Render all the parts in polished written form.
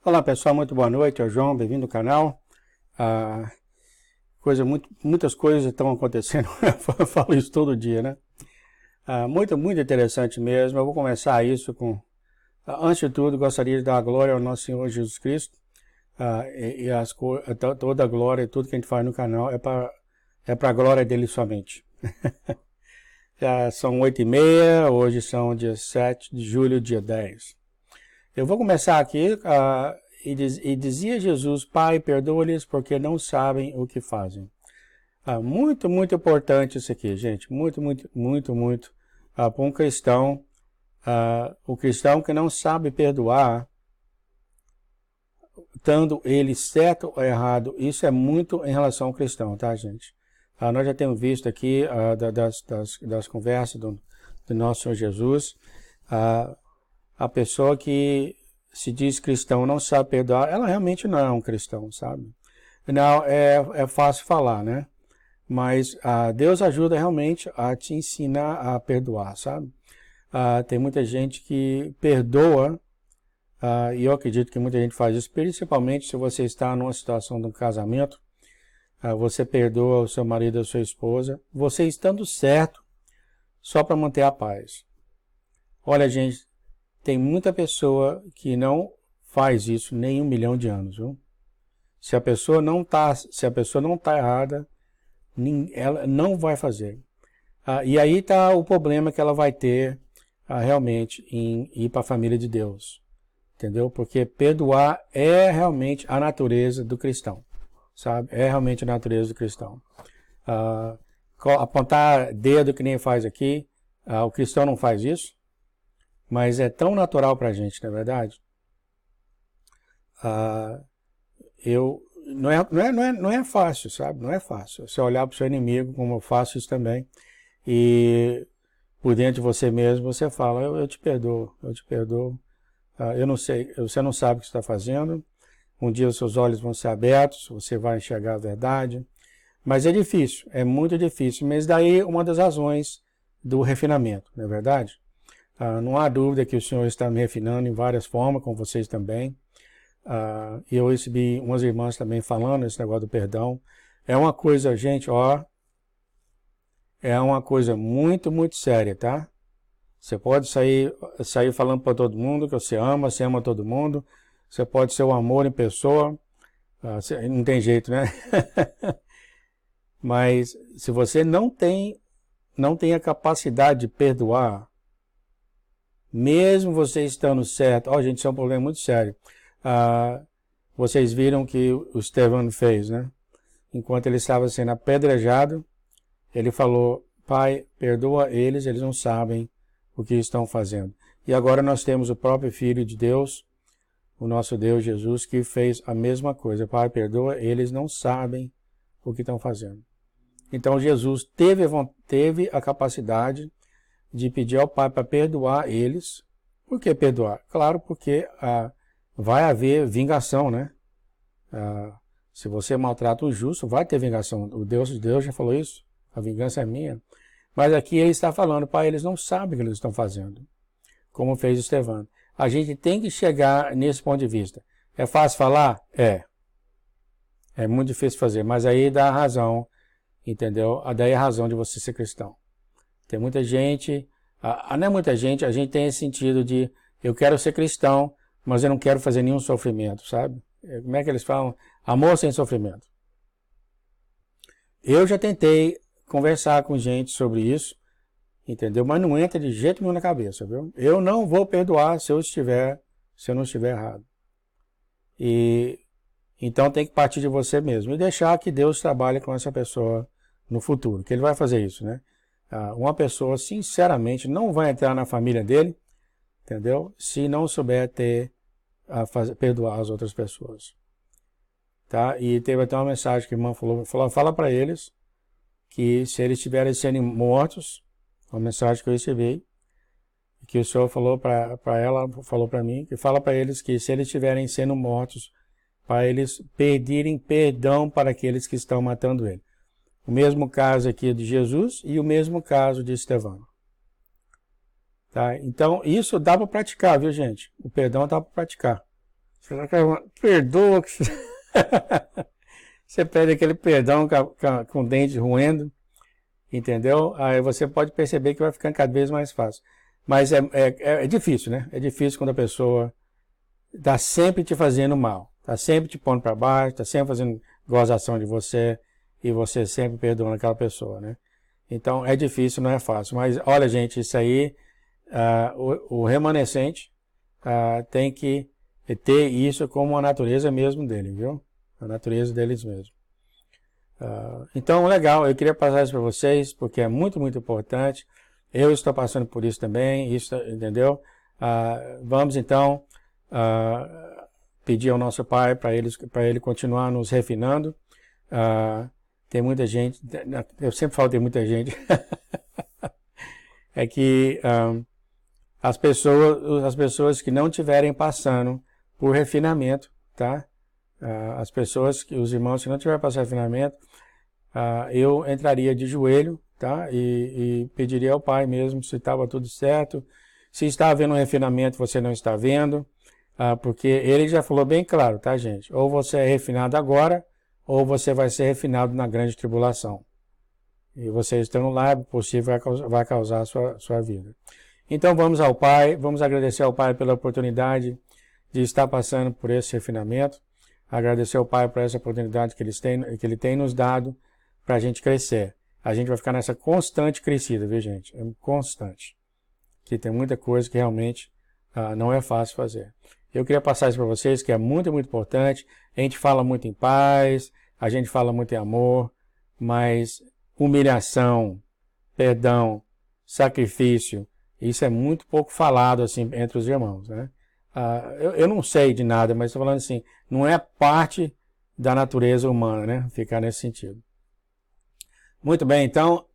Olá pessoal, muito boa noite, é o João, bem-vindo ao canal. Muitas coisas estão acontecendo, eu falo isso todo dia, né? Muito interessante mesmo. Eu vou começar isso com... antes de tudo, gostaria de dar a glória ao nosso Senhor Jesus Cristo. Toda a glória e tudo que a gente faz no canal é para a glória dele somente. Já são 8h30, hoje são dia 7 de julho, dia 10. Eu vou começar aqui, e dizia Jesus: Pai, perdoa-lhes porque não sabem o que fazem. Muito importante isso aqui, gente. Muito. Para um cristão, o cristão que não sabe perdoar, estando ele certo ou errado, isso é muito em relação ao cristão, tá, gente? Nós já temos visto aqui das conversas do nosso Senhor Jesus, a pessoa que se diz cristão não sabe perdoar, ela realmente não é um cristão, sabe? Não, é fácil falar, né? Mas Deus ajuda realmente a te ensinar a perdoar, sabe? Tem muita gente que perdoa, e eu acredito que muita gente faz isso, principalmente se você está numa situação de um casamento, você perdoa o seu marido ou a sua esposa, você estando certo, só para manter a paz. Olha, gente, tem muita pessoa que não faz isso nem 1 milhão de anos, viu? Se a pessoa não tá errada, ela não vai fazer. E aí está o problema que ela vai ter realmente em ir para a família de Deus. Entendeu? Porque perdoar é realmente a natureza do cristão. Sabe? É realmente a natureza do cristão. Apontar dedo que nem faz aqui, o cristão não faz isso. Mas é tão natural para a gente, não é verdade? Não é fácil, sabe? Não é fácil. Você olhar para o seu inimigo, como eu faço isso também, e por dentro de você mesmo, você fala: eu te perdoo, eu te perdoo. Eu não sei, você não sabe o que está fazendo. Um dia os seus olhos vão ser abertos, você vai enxergar a verdade. Mas é difícil, é muito difícil. Mas daí uma das razões do refinamento, não é verdade? Não há dúvida que o Senhor está me refinando em várias formas, com vocês também. E eu recebi umas irmãs também falando esse negócio do perdão. É uma coisa, gente, é uma coisa muito séria, tá? Você pode sair falando para todo mundo que você ama todo mundo. Você pode ser o amor em pessoa. Não tem jeito, né? Mas se você não tem a capacidade de perdoar, mesmo você estando certo, gente, isso é um problema muito sério. Vocês viram que o Estevão fez, né? Enquanto ele estava sendo apedrejado, ele falou: Pai, perdoa eles não sabem o que estão fazendo. E agora nós temos o próprio Filho de Deus, o nosso Deus Jesus, que fez a mesma coisa. Pai, perdoa, eles não sabem o que estão fazendo. Então Jesus teve a capacidade de pedir ao Pai para perdoar eles. Por que perdoar? Claro, porque vai haver vingação, né? Se você maltrata o justo, vai ter vingação. O Deus já falou isso. A vingança é minha. Mas aqui ele está falando: Pai, eles não sabem o que eles estão fazendo. Como fez o Estevão. A gente tem que chegar nesse ponto de vista. É fácil falar? É muito difícil fazer, mas aí dá a razão, entendeu? Daí a razão de você ser cristão. Tem muita gente, não é muita gente, a gente tem esse sentido de: eu quero ser cristão, mas eu não quero fazer nenhum sofrimento, sabe? Como é que eles falam? Amor sem sofrimento. Eu já tentei conversar com gente sobre isso, entendeu? Mas não entra de jeito nenhum na cabeça, viu? Eu não vou perdoar se eu não estiver errado. Então tem que partir de você mesmo e deixar que Deus trabalhe com essa pessoa no futuro, que ele vai fazer isso, né? Uma pessoa, sinceramente, não vai entrar na família dele, entendeu? Se não souber perdoar as outras pessoas. Tá? E teve até uma mensagem que a irmã falou: fala para eles que se eles estiverem sendo mortos, uma mensagem que eu recebi, que o Senhor falou para ela, falou para mim, que fala para eles que se eles estiverem sendo mortos, para eles pedirem perdão para aqueles que estão matando ele. O mesmo caso aqui de Jesus e o mesmo caso de Estevão. Tá? Então, isso dá para praticar, viu, gente? O perdão dá para praticar. Você perdoa. Você pede aquele perdão com o dente roendo, entendeu? Aí você pode perceber que vai ficando cada vez mais fácil. Mas é difícil, né? É difícil quando a pessoa está sempre te fazendo mal, está sempre te pondo para baixo, está sempre fazendo gozação de você e você sempre perdoando aquela pessoa, né? Então é difícil, não é fácil. Mas olha, gente, isso aí, o remanescente tem que ter isso como a natureza mesmo dele, viu? A natureza deles mesmo. Então, legal, eu queria passar isso para vocês, porque é muito, muito importante. Eu estou passando por isso também, isso, entendeu? Vamos então pedir ao nosso Pai para ele continuar nos refinando. Tem muita gente, eu sempre falo tem muita gente, é que as pessoas que não estiverem passando por refinamento, tá? As pessoas, os irmãos que não tiverem passado refinamento, eu entraria de joelho, tá? E pediria ao Pai mesmo se estava tudo certo. Se está havendo um refinamento, você não está vendo, porque ele já falou bem claro, tá, gente? Ou você é refinado agora, ou você vai ser refinado na grande tribulação. E vocês estando lá, é possível, vai causar a sua vida. Então vamos ao Pai, vamos agradecer ao Pai pela oportunidade de estar passando por esse refinamento. Agradecer ao Pai por essa oportunidade que Ele tem nos dado para a gente crescer. A gente vai ficar nessa constante crescida, viu, gente? É constante. Que tem muita coisa que realmente não é fácil fazer. Eu queria passar isso para vocês, que é muito, muito importante. A gente fala muito em paz, a gente fala muito em amor, mas humilhação, perdão, sacrifício, isso é muito pouco falado assim entre os irmãos, né? Eu não sei de nada, mas estou falando assim, não é parte da natureza humana, né? Ficar nesse sentido. Muito bem, então,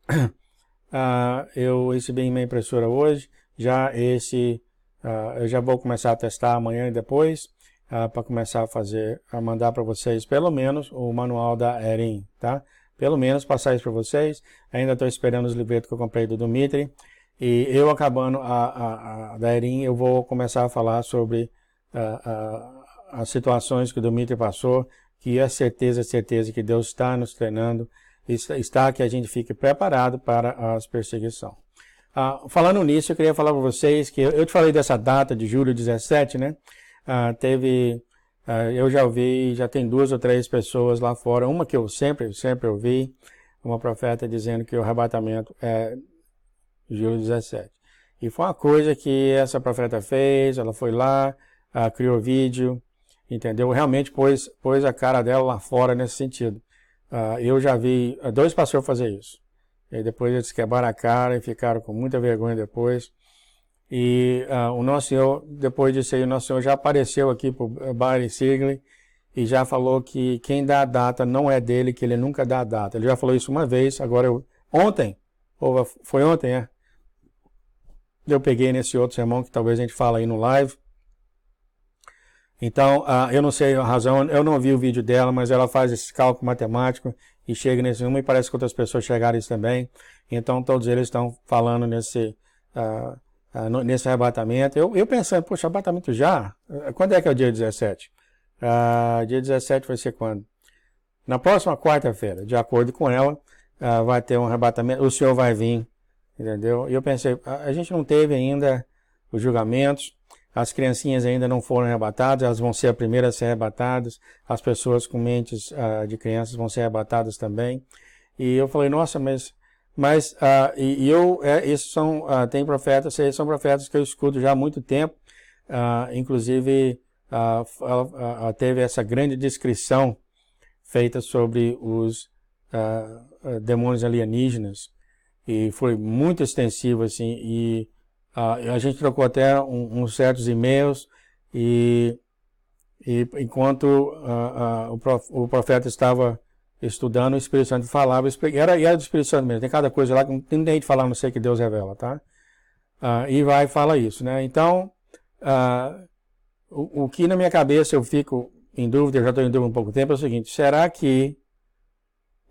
eu recebi minha impressora hoje, eu já vou começar a testar amanhã e depois, para começar a mandar para vocês pelo menos o manual da Erin, tá? Pelo menos passar isso para vocês. Ainda estou esperando os livretos que eu comprei do Dmitry. E eu acabando da Erin, eu vou começar a falar sobre as situações que o Dmitry passou, que é certeza que Deus está nos treinando, está que a gente fique preparado para as perseguições. Falando nisso, eu queria falar para vocês que eu te falei dessa data de julho 17, né? Eu já ouvi, já tem 2 ou 3 pessoas lá fora, uma que eu sempre ouvi, uma profeta dizendo que o arrebatamento é julho 17. E foi uma coisa que essa profeta fez, ela foi lá, criou vídeo, entendeu? Realmente pôs a cara dela lá fora nesse sentido. Eu já vi 2 pastores fazer isso. E depois eles quebraram a cara e ficaram com muita vergonha depois. E o nosso Senhor, depois disso aí, o nosso Senhor já apareceu aqui para o Barry Sigley e já falou que quem dá a data não é dele, que ele nunca dá a data. Ele já falou isso uma vez, agora ontem, ou foi ontem, eu peguei nesse outro sermão que talvez a gente fale aí no live. Então, eu não sei a razão, eu não vi o vídeo dela, mas ela faz esse cálculo matemático e chega nesse número e parece que outras pessoas chegaram isso também. Então, todos eles estão falando nesse arrebatamento. Eu pensando, poxa, arrebatamento já? Quando é que é o dia 17? Dia 17 vai ser quando? Na próxima quarta-feira, de acordo com ela, vai ter um arrebatamento, o Senhor vai vir, entendeu? E eu pensei, a gente não teve ainda os julgamentos, as criancinhas ainda não foram arrebatadas, elas vão ser as primeiras a ser arrebatadas, as pessoas com mentes de crianças vão ser arrebatadas também. E eu falei, nossa, esses são, tem profetas, esses são profetas que eu escuto já há muito tempo, inclusive ela teve essa grande descrição feita sobre os demônios alienígenas, e foi muito extensivo, assim, e a gente trocou até uns certos e-mails, e enquanto o profeta estava estudando, o Espírito Santo falava, era do Espírito Santo mesmo, tem cada coisa lá que não tem nem de falar, não sei que Deus revela, tá? E vai e fala isso, né? Então, o que na minha cabeça eu fico em dúvida, eu já estou em dúvida há um pouco tempo, é o seguinte, será que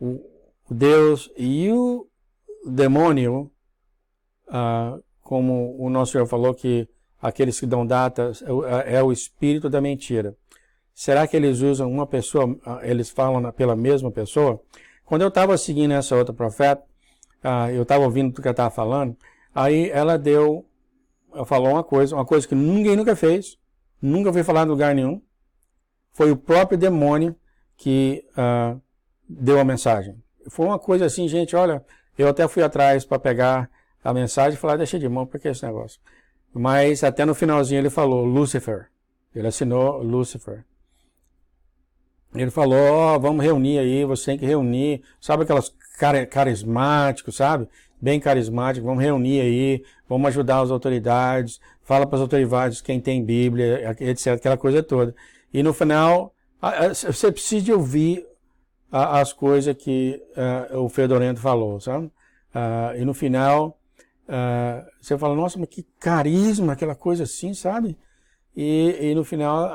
o Deus e o demônio, como o nosso Senhor falou que aqueles que dão datas é o espírito da mentira. será que eles usam uma pessoa, eles falam pela mesma pessoa? Quando eu estava seguindo essa outra profeta, eu estava ouvindo tudo que ela estava falando, aí ela falou uma coisa que ninguém nunca fez, nunca foi falado em lugar nenhum, foi o próprio demônio que deu a mensagem. Foi uma coisa assim, gente, olha, eu até fui atrás para pegar a mensagem e falar, deixa de mão, por que esse negócio? Mas até no finalzinho ele falou Lucifer, ele assinou Lucifer. Ele falou, vamos reunir aí, você tem que reunir, sabe aquelas carismáticos, sabe? Bem carismáticos, vamos reunir aí, vamos ajudar as autoridades, fala para as autoridades quem tem Bíblia, etc, aquela coisa toda. E no final, você precisa ouvir as coisas que o Fedorento falou, sabe? E no final, você fala, nossa, mas que carisma, aquela coisa assim, sabe? E no final,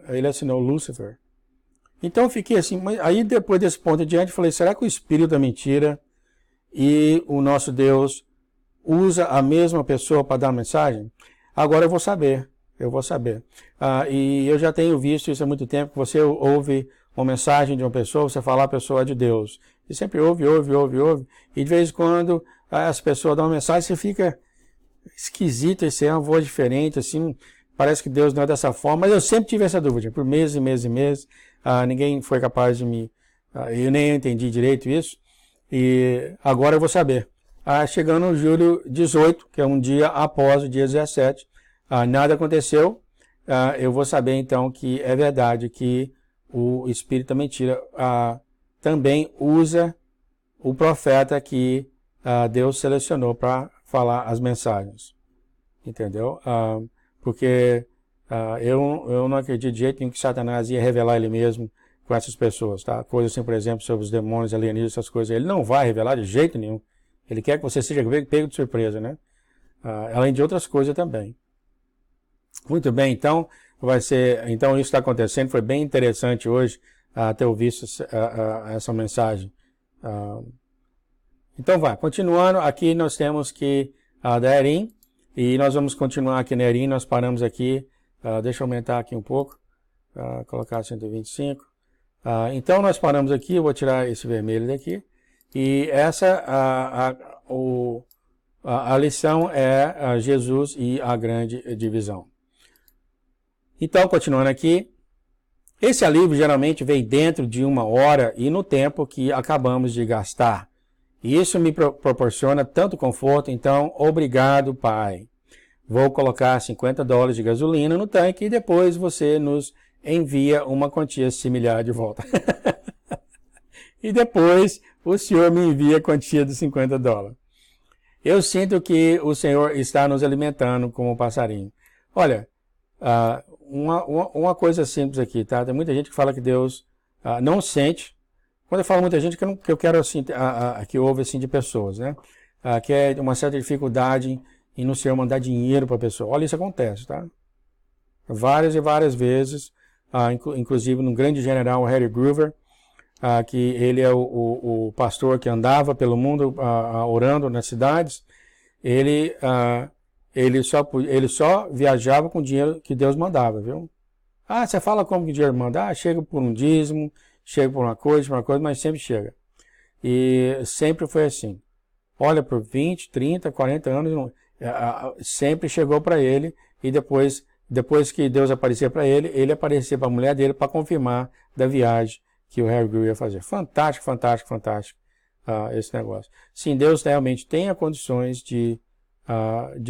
ele assinou Lucifer. Então eu fiquei assim, mas aí depois desse ponto em diante, eu falei, será que o espírito da mentira e o nosso Deus usa a mesma pessoa para dar mensagem? Agora eu vou saber. E eu já tenho visto isso há muito tempo, que você ouve uma mensagem de uma pessoa, você fala a pessoa é de Deus. E sempre ouve, e de vez em quando as pessoas dão uma mensagem, você fica esquisito, isso é uma voz diferente, assim, parece que Deus não é dessa forma, mas eu sempre tive essa dúvida, por meses e meses e meses, ninguém foi capaz de me... eu nem entendi direito isso, e agora eu vou saber. Chegando no julho 18, que é um dia após o dia 17, nada aconteceu, eu vou saber então que é verdade que o Espírito da Mentira também usa o profeta que Deus selecionou para falar as mensagens. Entendeu? Porque eu não acredito de jeito nenhum que Satanás ia revelar ele mesmo com essas pessoas, tá? Coisas assim, por exemplo, sobre os demônios, alienígenas, essas coisas. Ele não vai revelar de jeito nenhum. Ele quer que você seja pego de surpresa, né? Além de outras coisas também. Muito bem, então, então isso está acontecendo. Foi bem interessante hoje ter ouvido essa mensagem. Então continuando, aqui nós temos que da Erim, e nós vamos continuar aqui na Erim, nós paramos aqui, deixa eu aumentar aqui um pouco, colocar 125. Então nós paramos aqui, eu vou tirar esse vermelho daqui, e essa, a lição é Jesus e a grande divisão. Então, continuando aqui, esse alívio geralmente vem dentro de 1 hora e no tempo que acabamos de gastar. E isso me proporciona tanto conforto, então, obrigado, Pai. Vou colocar $50 de gasolina no tanque e depois você nos envia uma quantia similar de volta. E depois o Senhor me envia a quantia de $50. Eu sinto que o Senhor está nos alimentando como um passarinho. Olha, uma coisa simples aqui, tá? Tem muita gente que fala que Deus não sente. Quando eu falo muita gente, que eu quero assim, que ouve assim de pessoas, né? Que é uma certa dificuldade em no Senhor mandar dinheiro para a pessoa. Olha, isso acontece, tá? Várias e várias vezes, inclusive no grande general Harry Groover, que ele é o pastor que andava pelo mundo orando nas cidades, ele só viajava com o dinheiro que Deus mandava, viu? Você fala como que o dinheiro manda? Chega por um dízimo, chega por uma coisa, mas sempre chega. E sempre foi assim. Olha, por 20, 30, 40 anos, sempre chegou para ele, e depois que Deus aparecia para ele, ele aparecia para a mulher dele para confirmar da viagem que o Harry Grew ia fazer. Fantástico, fantástico, fantástico esse negócio. Sim, Deus realmente tem as condições de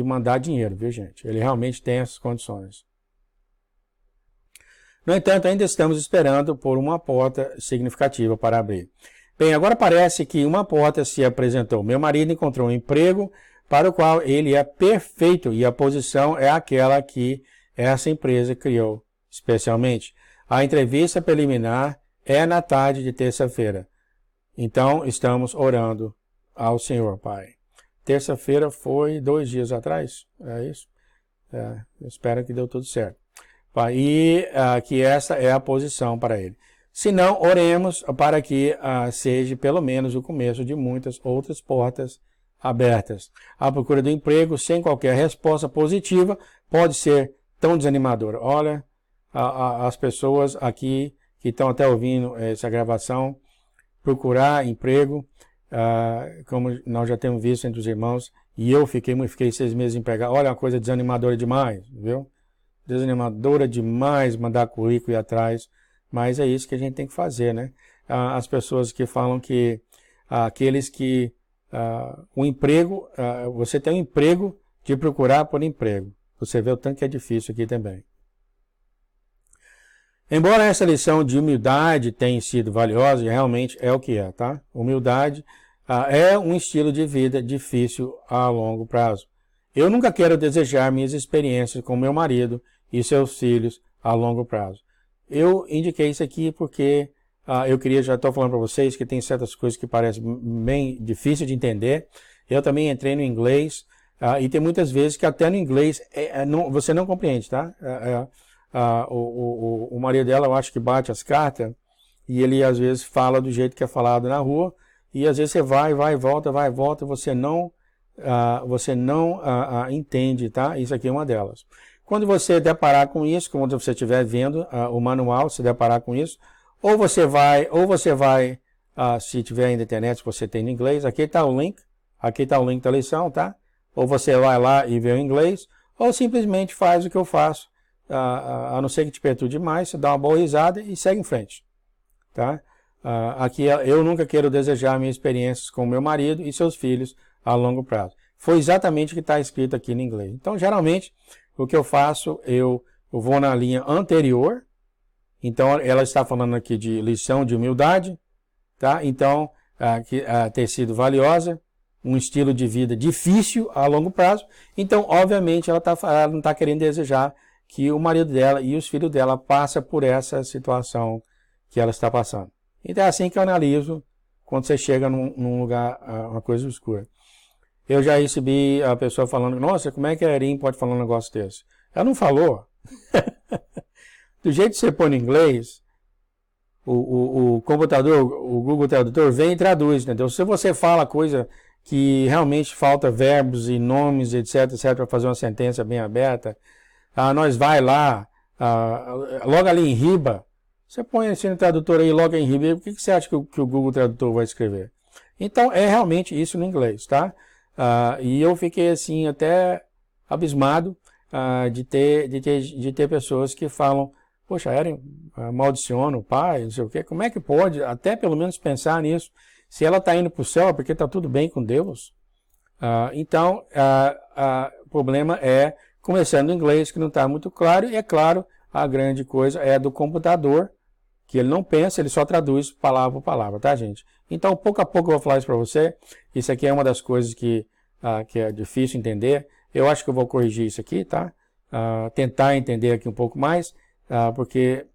mandar dinheiro, viu, gente? Ele realmente tem essas condições. No entanto, ainda estamos esperando por uma porta significativa para abrir. Bem, agora parece que uma porta se apresentou. Meu marido encontrou um emprego para o qual ele é perfeito e a posição é aquela que essa empresa criou, especialmente. A entrevista preliminar é na tarde de terça-feira. Então, estamos orando ao Senhor, Pai. Terça-feira foi 2 dias atrás, é isso? Eu espero que deu tudo certo. E que essa é a posição para ele. Se não, oremos para que seja pelo menos o começo de muitas outras portas abertas. A procura do emprego sem qualquer resposta positiva pode ser tão desanimadora. Olha, as pessoas aqui que estão até ouvindo essa gravação procurar emprego, como nós já temos visto entre os irmãos, e eu fiquei 6 meses empregado. Olha, uma coisa desanimadora demais, viu? Desanimadora demais mandar currículo e ir atrás, mas é isso que a gente tem que fazer, né? As pessoas que falam que aqueles que o emprego, você tem um emprego de procurar por emprego. Você vê o tanto que é difícil aqui também. Embora essa lição de humildade tenha sido valiosa, e realmente é o que é, tá? Humildade é um estilo de vida difícil a longo prazo. Eu nunca quero desejar minhas experiências com meu marido e seus filhos a longo prazo. Eu indiquei isso aqui porque já estou falando para vocês que tem certas coisas que parecem bem difíceis de entender. Eu também entrei no inglês e tem muitas vezes que até no inglês você não compreende, tá? O marido dela, eu acho que bate as cartas e ele às vezes fala do jeito que é falado na rua e às vezes você vai e volta, você não entende, tá? Isso aqui é uma delas. Quando você deparar com isso, quando você estiver vendo o manual, se deparar com isso, ou você vai, se tiver na internet, se você tem no inglês, aqui está o link da lição, tá? Ou você vai lá e vê o inglês, ou simplesmente faz o que eu faço, a não ser que te perturbe demais, você dá uma boa risada e segue em frente, tá? Aqui eu nunca quero desejar minhas experiências com meu marido e seus filhos a longo prazo. Foi exatamente o que está escrito aqui no inglês. Então, geralmente, o que eu faço, eu vou na linha anterior. Então, ela está falando aqui de lição de humildade, tá? Então, ter sido valiosa, um estilo de vida difícil a longo prazo. Então, obviamente, ela não está querendo desejar que o marido dela e os filhos dela passem por essa situação que ela está passando. Então, é assim que eu analiso quando você chega num lugar, uma coisa escura. Eu já recebi a pessoa falando, nossa, como é que a Erin pode falar um negócio desse? Ela não falou. Do jeito que você põe no inglês, o computador, o Google Tradutor vem e traduz, entendeu? Se você fala coisa que realmente falta verbos e nomes, etc, para fazer uma sentença bem aberta, nós vai lá, logo ali em riba, você põe assim no tradutor aí, logo em riba, o que você acha que o Google Tradutor vai escrever? Então, é realmente isso no inglês, tá? E eu fiquei assim, até abismado de ter pessoas que falam, poxa, Erin, maldiciono o pai, não sei o quê. Como é que pode, até pelo menos pensar nisso? Se ela está indo para o céu, é porque está tudo bem com Deus. Então, o problema é, começando em inglês, que não está muito claro, e é claro, a grande coisa é do computador, que ele não pensa, ele só traduz palavra por palavra, tá, gente? Então, pouco a pouco eu vou falar isso para você. Isso aqui é uma das coisas que é difícil entender. Eu acho que eu vou corrigir isso aqui, tá? Tentar entender aqui um pouco mais, porque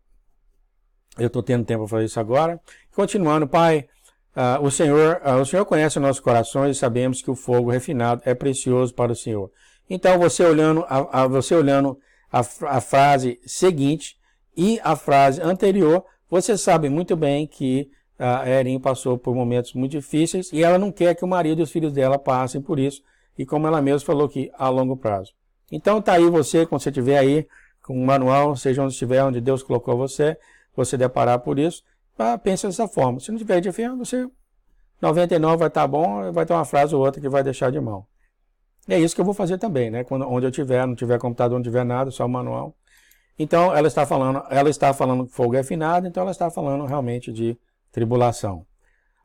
eu estou tendo tempo para fazer isso agora. Continuando, Pai, o Senhor conhece os nossos corações e sabemos que o fogo refinado é precioso para o Senhor. Então, você olhando a frase seguinte e a frase anterior, você sabe muito bem que a Erin passou por momentos muito difíceis e ela não quer que o marido e os filhos dela passem por isso. E como ela mesma falou aqui, a longo prazo. Então tá aí você, quando você estiver aí com um manual, seja onde estiver, onde Deus colocou você deparar por isso, pensa dessa forma. Se não tiver de fé, você 99 vai estar bom, vai ter uma frase ou outra que vai deixar de mão. E é isso que eu vou fazer também, né? Onde eu estiver, não tiver computador, não tiver nada, só o manual. Então ela está falando que fogo é afinado, então ela está falando realmente de tribulação.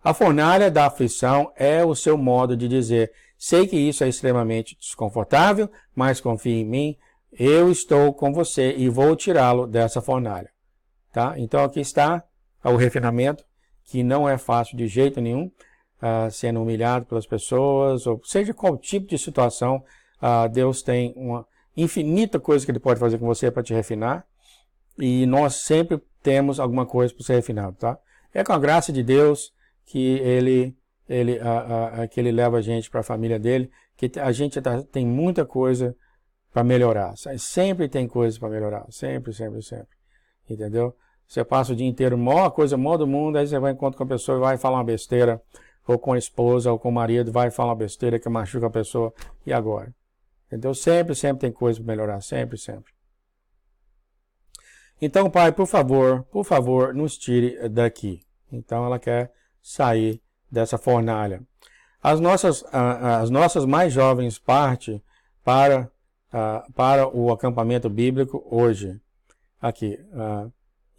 A fornalha da aflição é o seu modo de dizer, sei que isso é extremamente desconfortável, mas confie em mim, eu estou com você e vou tirá-lo dessa fornalha. Tá? Então aqui está o refinamento, que não é fácil de jeito nenhum, sendo humilhado pelas pessoas, ou seja qual tipo de situação, Deus tem uma infinita coisa que Ele pode fazer com você para te refinar, e nós sempre temos alguma coisa para ser refinado, tá? É com a graça de Deus que Ele leva a gente para a família dele, que a gente tem muita coisa para melhorar, sempre tem coisa para melhorar, sempre, entendeu? Você passa o dia inteiro, maior coisa, maior do mundo, aí você vai encontrar com a pessoa e vai falar uma besteira, ou com a esposa, ou com o marido, vai falar uma besteira que machuca a pessoa, e agora? Entendeu? Sempre tem coisa para melhorar, sempre. Então, pai, por favor, nos tire daqui. Então, ela quer sair dessa fornalha. As nossas mais jovens partem para o acampamento bíblico hoje. Aqui,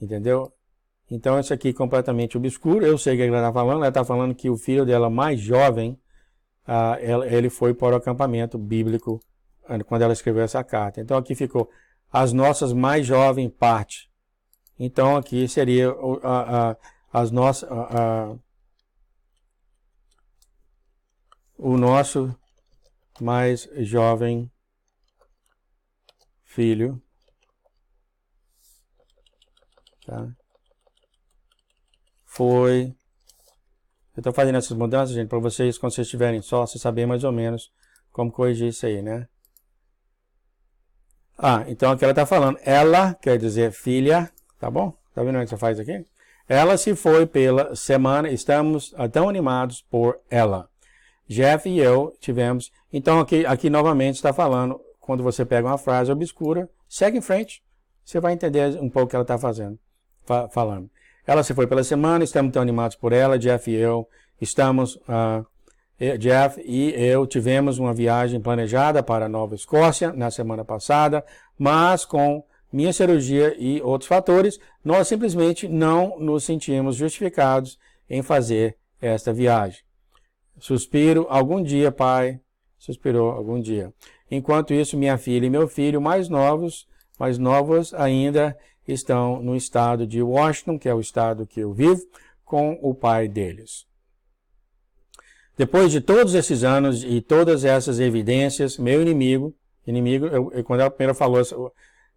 entendeu? Então, isso aqui é completamente obscuro. Eu sei o que ela está falando. Ela está falando que o filho dela mais jovem, ele foi para o acampamento bíblico quando ela escreveu essa carta. Então, aqui ficou as nossas mais jovens parte. Então, aqui seria as nossas... o nosso mais jovem filho, tá? Foi... Eu estou fazendo essas mudanças, gente, para vocês, quando vocês estiverem só, vocês saberem mais ou menos como corrigir isso aí, né? Então aqui ela está falando, ela quer dizer filha, tá bom? Tá vendo o que você faz aqui? Ela se foi pela semana, estamos tão animados por ela. Jeff e eu tivemos... Então aqui novamente está falando, quando você pega uma frase obscura, segue em frente, você vai entender um pouco o que ela está falando. Ela se foi pela semana, estamos tão animados por ela, Jeff e eu estamos... Jeff e eu tivemos uma viagem planejada para Nova Escócia na semana passada, mas com minha cirurgia e outros fatores, nós simplesmente não nos sentimos justificados em fazer esta viagem. Suspiro algum dia, pai. Suspirou algum dia. Enquanto isso, minha filha e meu filho mais novos ainda estão no estado de Washington, que é o estado que eu vivo, com o pai deles. Depois de todos esses anos e todas essas evidências, meu inimigo, quando ela primeiro falou,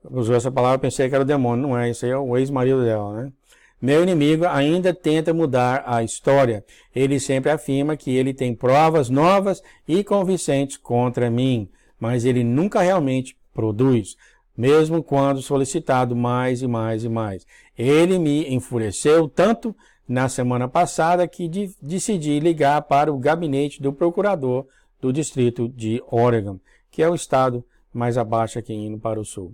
usou essa palavra, eu pensei que era o demônio, não é? Isso aí é o ex-marido dela, né? Meu inimigo ainda tenta mudar a história. Ele sempre afirma que ele tem provas novas e convincentes contra mim, mas ele nunca realmente produz, mesmo quando solicitado mais e mais e mais. Ele me enfureceu tanto na semana passada que decidi ligar para o gabinete do procurador do distrito de Oregon, que é o estado mais abaixo aqui indo para o sul.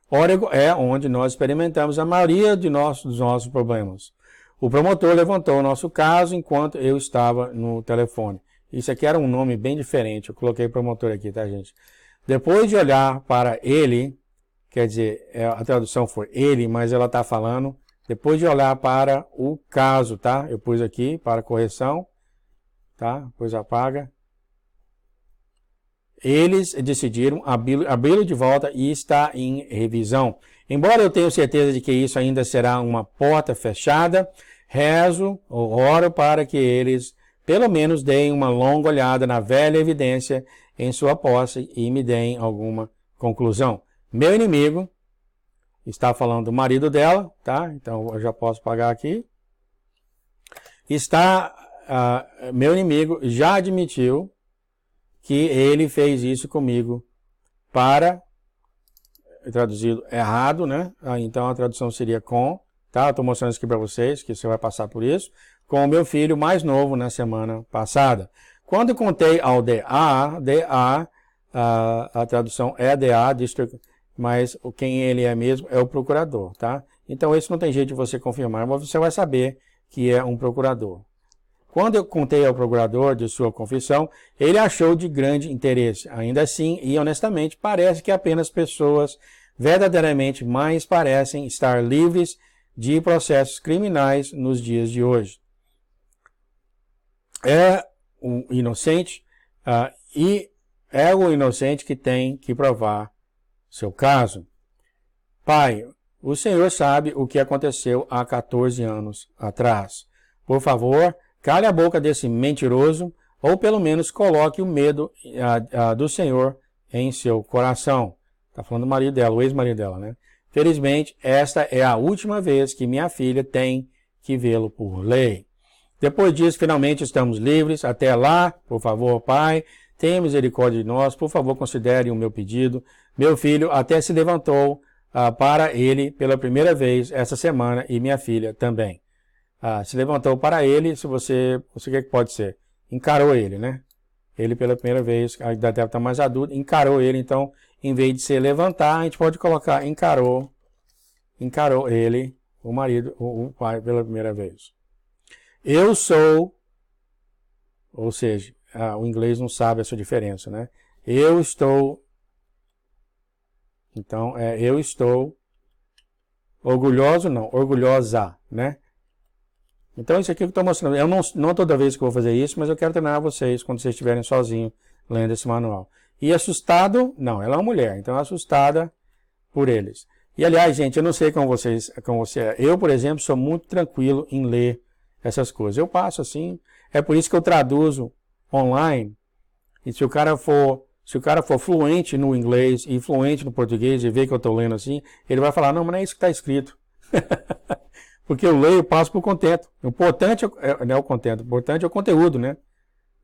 Oregon é onde nós experimentamos a maioria dos nossos problemas. O promotor levantou o nosso caso enquanto eu estava no telefone. Isso aqui era um nome bem diferente, eu coloquei promotor aqui, tá, gente? Depois de olhar para ele, quer dizer, a tradução foi ele, mas ela está falando, depois de olhar para o caso, tá? Eu pus aqui para correção, tá? Depois apaga. Eles decidiram abri-lo de volta e está em revisão. Embora eu tenha certeza de que isso ainda será uma porta fechada, rezo ou oro para que eles pelo menos deem uma longa olhada na velha evidência em sua posse e me deem alguma conclusão. Meu inimigo, está falando do marido dela, tá? Então eu já posso pagar aqui. Meu inimigo já admitiu que ele fez isso comigo traduzido errado, né? Então a tradução seria com, tá? Eu estou mostrando isso aqui para vocês, que você vai passar por isso, com o meu filho mais novo na semana passada. Quando eu contei ao DA, a tradução é DA, District, mas quem ele é mesmo é o procurador, tá? Então esse não tem jeito de você confirmar, mas você vai saber que é um procurador. Quando eu contei ao procurador de sua confissão, ele achou de grande interesse. Ainda assim, e honestamente, parece que apenas pessoas verdadeiramente mais parecem estar livres de processos criminais nos dias de hoje. É o inocente que tem que provar seu caso. Pai, o Senhor sabe o que aconteceu há 14 anos atrás. Por favor, cale a boca desse mentiroso, ou pelo menos coloque o medo do Senhor em seu coração. Está falando do marido dela, o ex-marido dela, né? Felizmente, esta é a última vez que minha filha tem que vê-lo por lei. Depois disso, finalmente estamos livres. Até lá, por favor, Pai, tenha misericórdia de nós. Por favor, considere o meu pedido. Meu filho até se levantou para ele pela primeira vez essa semana e minha filha também. Se levantou para ele, se você o que pode ser? Encarou ele, né? Ele pela primeira vez, ainda deve estar mais adulto, encarou ele, então, em vez de se levantar, a gente pode colocar encarou encarou ele, o marido, o pai, pela primeira vez. Eu sou, ou seja, o inglês não sabe essa diferença, né? Eu estou, então, eu estou orgulhoso, não, orgulhosa, né? Então, isso aqui que eu estou mostrando, eu não toda vez que eu vou fazer isso, mas eu quero treinar vocês quando vocês estiverem sozinhos lendo esse manual. E assustado, não, ela é uma mulher, então assustada por eles. E, aliás, gente, eu não sei como você é. Eu, por exemplo, sou muito tranquilo em ler essas coisas. Eu passo assim, é por isso que eu traduzo online. E se o cara for fluente no inglês e fluente no português e ver que eu estou lendo assim, ele vai falar, não, mas não é isso que está escrito. Porque eu leio e passo por contento. O importante não é o contento, o importante é o conteúdo, né?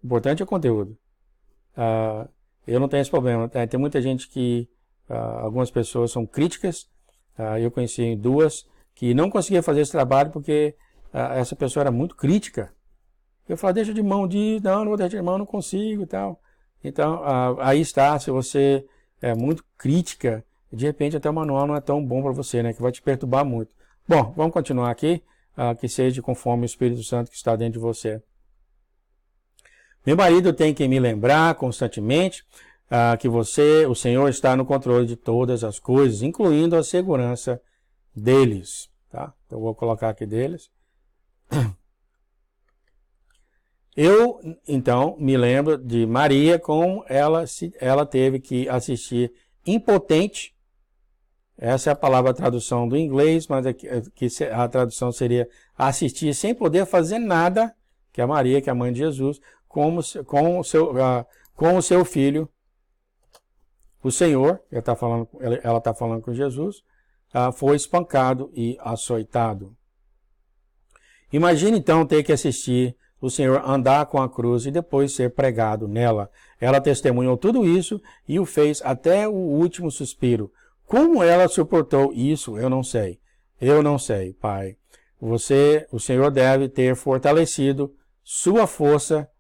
O importante é o conteúdo. Eu não tenho esse problema. Tem muita gente que, algumas pessoas são críticas. Eu conheci duas que não conseguiam fazer esse trabalho porque essa pessoa era muito crítica. Eu falo, deixa de mão não vou deixar de mão, não consigo e tal. Então, aí está, se você é muito crítica, de repente até o manual não é tão bom para você, né? Que vai te perturbar muito. Bom, vamos continuar aqui, que seja conforme o Espírito Santo que está dentro de você. Meu marido tem que me lembrar constantemente que o Senhor está no controle de todas as coisas, incluindo a segurança deles. Tá? Então, eu vou colocar aqui deles. Eu, então, me lembro de Maria, como ela teve que assistir impotente. Essa é a palavra, a tradução do inglês, mas aqui a tradução seria assistir sem poder fazer nada, que é a Maria, que é a mãe de Jesus, com o seu filho, o Senhor, ela está falando com Jesus, foi espancado e açoitado. Imagine então ter que assistir o Senhor andar com a cruz e depois ser pregado nela. Ela testemunhou tudo isso e o fez até o último suspiro. Como ela suportou isso, eu não sei. Eu não sei, Pai. O Senhor deve ter fortalecido sua força,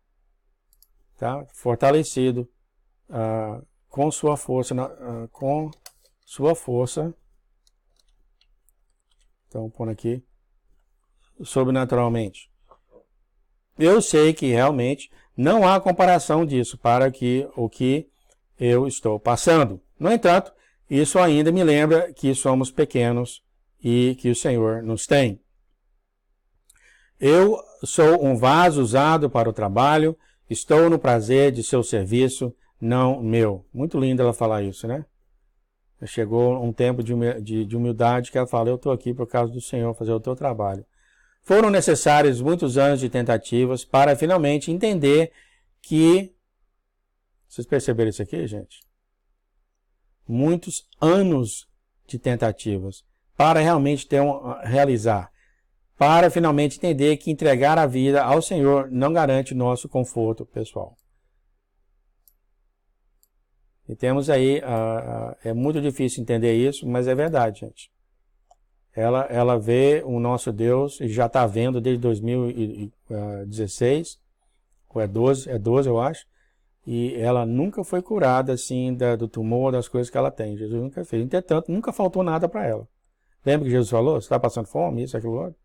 tá? Fortalecido com sua força, Então, pondo aqui, sobrenaturalmente. Eu sei que realmente não há comparação disso para o que eu estou passando. No entanto, isso ainda me lembra que somos pequenos e que o Senhor nos tem. Eu sou um vaso usado para o trabalho, estou no prazer de seu serviço, não meu. Muito lindo ela falar isso, né? Chegou um tempo de humildade que ela fala, eu estou aqui por causa do Senhor, fazer o teu trabalho. Foram necessários muitos anos de tentativas para finalmente entender que... Vocês perceberam isso aqui, gente? Muitos anos de tentativas para realmente realizar. Para finalmente entender que entregar a vida ao Senhor não garante nosso conforto pessoal. E temos aí, é muito difícil entender isso, mas é verdade, gente. Ela vê o nosso Deus, e já está vendo desde 2016, ou é 12 eu acho, e ela nunca foi curada assim do tumor, das coisas que ela tem. Jesus nunca fez. Entretanto, nunca faltou nada para ela. Lembra que Jesus falou? Você está passando fome, isso, aquilo, outro?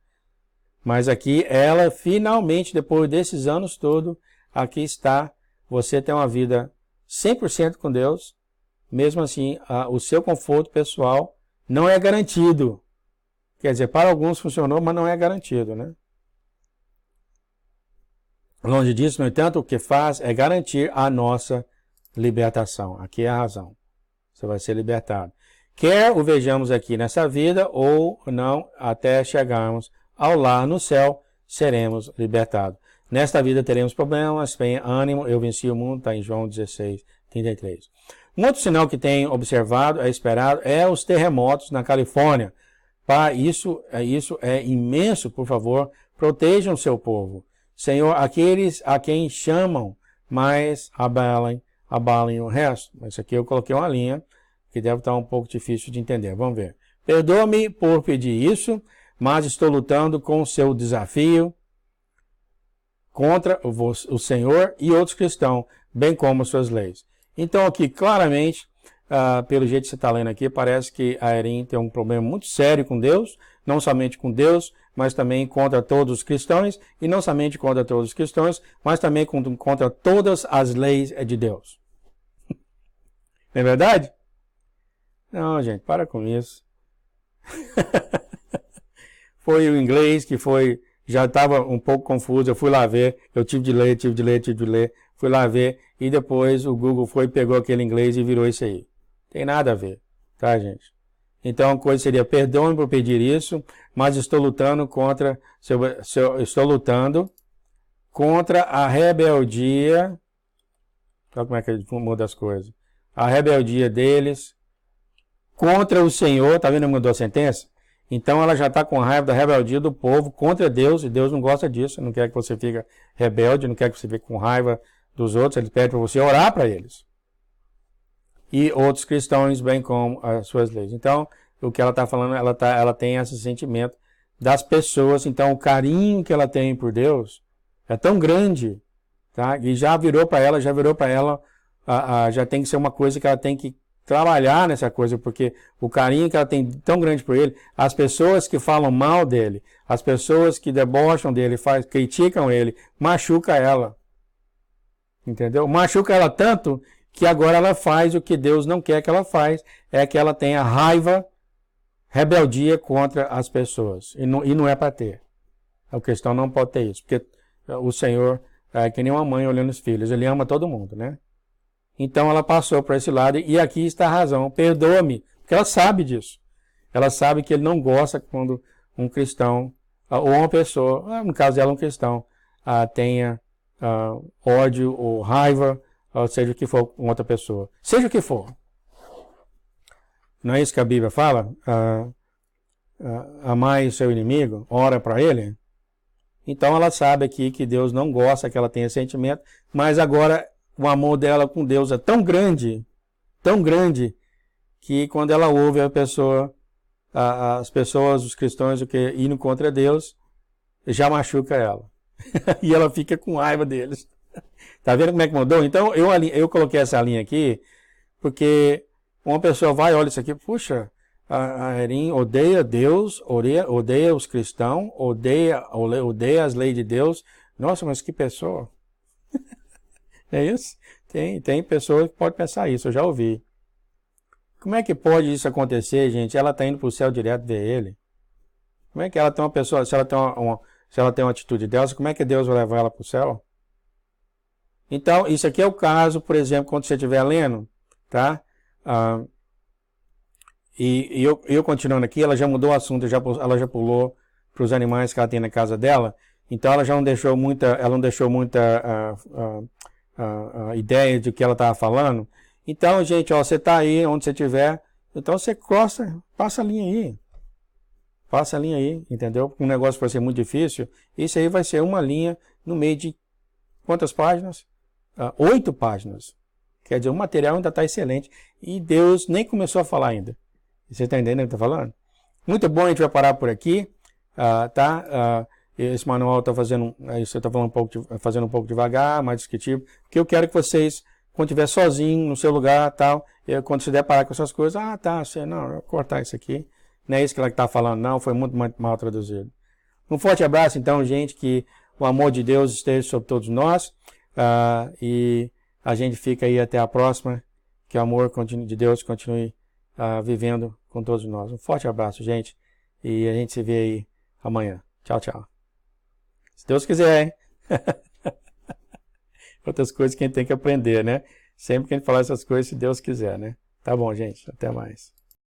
Mas aqui, ela finalmente, depois desses anos todos, aqui está, você tem uma vida 100% com Deus, mesmo assim, o seu conforto pessoal não é garantido. Quer dizer, para alguns funcionou, mas não é garantido, né? Longe disso, no entanto, o que faz é garantir a nossa libertação. Aqui é a razão. Você vai ser libertado. Quer o vejamos aqui nessa vida ou não, até chegarmos ao lar no céu, seremos libertados. Nesta vida teremos problemas, tenha ânimo, eu venci o mundo, está em João 16, 33. Um outro sinal que tenho observado, esperado, é os terremotos na Califórnia. Isso é imenso, por favor, protejam o seu povo. Senhor, aqueles a quem chamam, mas abalem o resto. Isso aqui eu coloquei uma linha que deve estar um pouco difícil de entender. Vamos ver. Perdoa-me por pedir isso, mas estou lutando com o seu desafio contra o Senhor e outros cristãos, bem como suas leis. Então aqui, claramente, pelo jeito que você está lendo aqui, parece que a Erin tem um problema muito sério com Deus, não somente com Deus, mas também contra todos os cristãos, e não somente contra todos os cristãos, mas também contra todas as leis de Deus. Não é verdade? Não, gente, para com isso. Foi o inglês que já estava um pouco confuso, eu fui lá ver, eu tive de ler, fui lá ver, e depois o Google pegou aquele inglês e virou isso aí. Tem nada a ver, tá, gente? Então a coisa seria, perdoe por pedir isso, mas estou lutando contra a rebeldia. Olha como é que ele muda as coisas. A rebeldia deles contra o Senhor, tá vendo como mudou a sentença? Então ela já está com raiva da rebeldia do povo contra Deus, e Deus não gosta disso, não quer que você fique rebelde, não quer que você fique com raiva dos outros, ele pede para você orar para eles. E outros cristãos, bem como as suas leis. Então, o que ela está falando, ela tem esse sentimento das pessoas, então o carinho que ela tem por Deus é tão grande, tá? E já virou para ela, já tem que ser uma coisa que ela tem que trabalhar nessa coisa, porque o carinho que ela tem tão grande por ele, as pessoas que falam mal dele, as pessoas que debocham dele, criticam ele, machuca ela. Entendeu? Machuca ela tanto que agora ela faz o que Deus não quer que ela faz, é que ela tenha raiva, rebeldia contra as pessoas. E não é para ter. A questão não pode ter isso, porque o Senhor é que nem uma mãe olhando os filhos, ele ama todo mundo, né? Então ela passou para esse lado, e aqui está a razão, perdoa-me, porque ela sabe disso. Ela sabe que ele não gosta quando um cristão, ou uma pessoa, no caso dela um cristão, tenha ódio ou raiva, ou seja o que for com outra pessoa. Seja o que for. Não é isso que a Bíblia fala? Amai o seu inimigo, ora para ele. Então ela sabe aqui que Deus não gosta que ela tenha sentimento, mas agora o amor dela com Deus é tão grande, que quando ela ouve as pessoas, os cristãos, indo contra Deus, já machuca ela. E ela fica com raiva deles. Tá vendo como é que mudou? Então eu coloquei essa linha aqui, porque uma pessoa vai, olha isso aqui, puxa, a Erin odeia Deus, odeia os cristãos, odeia as leis de Deus. Nossa, mas que pessoa. É isso? Tem pessoas que podem pensar isso, eu já ouvi. Como é que pode isso acontecer, gente? Ela está indo para o céu direto ver ele. Como é que ela tem uma pessoa, se ela tem uma atitude dessa, como é que Deus vai levar ela para o céu? Então, isso aqui é o caso, por exemplo, quando você estiver lendo, tá? E eu continuando aqui, ela já mudou o assunto, ela já pulou para os animais que ela tem na casa dela, então ela já não deixou muita ideia de que ela estava falando. Então, gente, ó, você está aí onde você estiver, então você passa a linha aí. Passa a linha aí, entendeu? Um negócio vai ser muito difícil, isso aí vai ser uma linha no meio de quantas páginas? 8 páginas. Quer dizer, o material ainda está excelente e Deus nem começou a falar ainda. Você está entendendo o que eu estou falando? Muito bom, a gente vai parar por aqui, tá? Esse manual está fazendo, você está fazendo um pouco devagar, mais descritivo, porque eu quero que vocês, quando estiver sozinho no seu lugar, tal, quando se deparar com essas coisas, não, eu vou cortar isso aqui, não é isso que ela está falando, não, foi muito mal traduzido. Um forte abraço, então, gente, que o amor de Deus esteja sobre todos nós, e a gente fica aí até a próxima, que o amor de Deus continue vivendo com todos nós. Um forte abraço, gente, e a gente se vê aí amanhã. Tchau, tchau. Se Deus quiser, hein? Outras coisas que a gente tem que aprender, né? Sempre que a gente falar essas coisas, se Deus quiser, né? Tá bom, gente. Até mais.